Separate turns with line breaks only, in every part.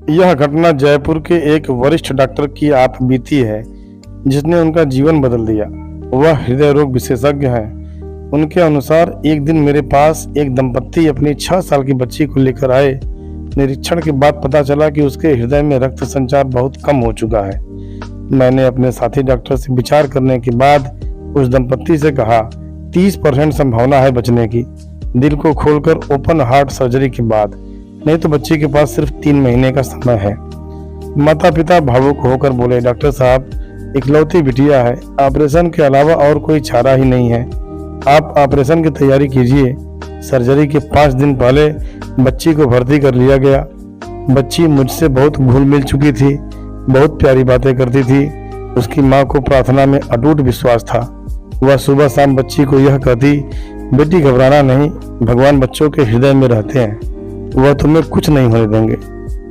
यह घटना जयपुर के एक वरिष्ठ डॉक्टर की आप बीती है, जिसने उनका जीवन बदल दिया। वह हृदय रोग विशेषज्ञ हैं। उनके अनुसार एक दिन मेरे पास एक दंपत्ति अपनी 6 साल की बच्ची को लेकर आए। निरीक्षण के बाद पता चला कि उसके हृदय में रक्त संचार बहुत कम हो चुका है। मैंने अपने साथी डॉक्टर से विचार करने के बाद उस दंपत्ति से कहा, 30% संभावना है बचने की, दिल को खोलकर ओपन हार्ट सर्जरी के बाद, नहीं तो बच्ची के पास सिर्फ 3 महीने का समय है। माता पिता भावुक होकर बोले, डॉक्टर साहब, इकलौती बिटिया है, ऑपरेशन के अलावा और कोई चारा ही नहीं है। आप ऑपरेशन की तैयारी कीजिए। सर्जरी के 5 दिन पहले बच्ची को भर्ती कर लिया गया। बच्ची मुझसे बहुत घुल मिल चुकी थी, बहुत प्यारी बातें करती थी। उसकी माँ को प्रार्थना में अटूट विश्वास था। वह सुबह शाम बच्ची को यह कहती, बेटी घबराना नहीं, भगवान बच्चों के हृदय में रहते हैं, वह तुम्हें कुछ नहीं होने देंगे।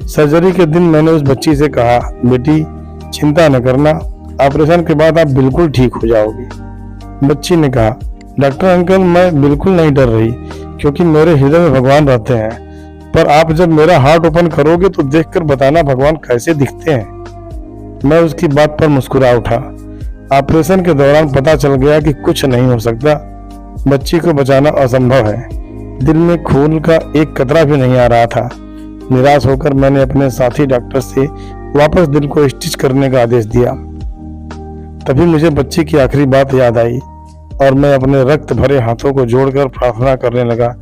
सर्जरी के दिन मैंने उस बच्ची से कहा, बेटी चिंता न करना, ऑपरेशन के बाद आप बिल्कुल ठीक हो जाओगी। बच्ची ने कहा, डॉक्टर अंकल, मैं बिल्कुल नहीं डर रही, क्योंकि मेरे हृदय में भगवान रहते हैं, पर आप जब मेरा हार्ट ओपन करोगे तो देखकर बताना भगवान कैसे दिखते हैं। मैं उसकी बात पर मुस्कुरा उठा। ऑपरेशन के दौरान पता चल गया कि कुछ नहीं हो सकता, बच्ची को बचाना असंभव है। दिल में खून का एक कतरा भी नहीं आ रहा था। निराश होकर मैंने अपने साथी डॉक्टर से वापस दिल को स्टिच करने का आदेश दिया। तभी मुझे बच्ची की आखिरी बात याद आई और मैं अपने रक्त भरे हाथों को जोड़कर प्रार्थना करने लगा,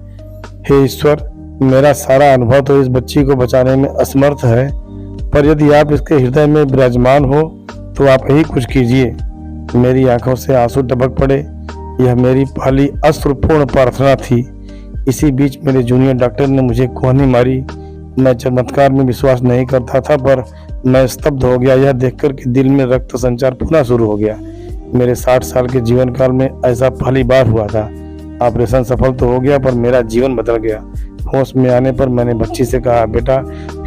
हे ईश्वर, मेरा सारा अनुभव तो इस बच्ची को बचाने में असमर्थ है, पर यदि आप इसके हृदय में विराजमान हो तो आप ही कुछ कीजिए। मेरी आंखों से आंसू टपक पड़े। यह मेरी पहली अश्रुपूर्ण प्रार्थना थी। इसी बीच मेरे जूनियर डॉक्टर ने मुझे कोहनी मारी। मैं चमत्कार में विश्वास नहीं करता था, पर मैं स्तब्ध हो गया यह देखकर कि दिल में रक्त संचार पुनः शुरू हो गया। मेरे 60 साल के जीवन काल में ऐसा पहली बार हुआ था। ऑपरेशन सफल तो हो गया, पर मेरा जीवन बदल गया। होश में आने पर मैंने बच्ची से कहा, बेटा,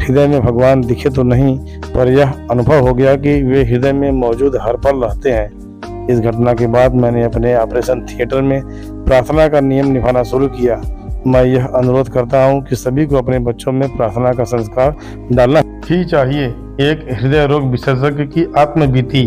हृदय में भगवान दिखे तो नहीं, पर यह अनुभव हो गया कि वे हृदय में मौजूद हर पल रहते हैं। इस घटना के बाद मैंने अपने ऑपरेशन थिएटर में प्रार्थना का नियम निभाना शुरू किया। मैं यह अनुरोध करता हूं कि सभी को अपने बच्चों में प्रार्थना का संस्कार डालना ही चाहिए। एक हृदय रोग विशेषज्ञ की आत्मबीती।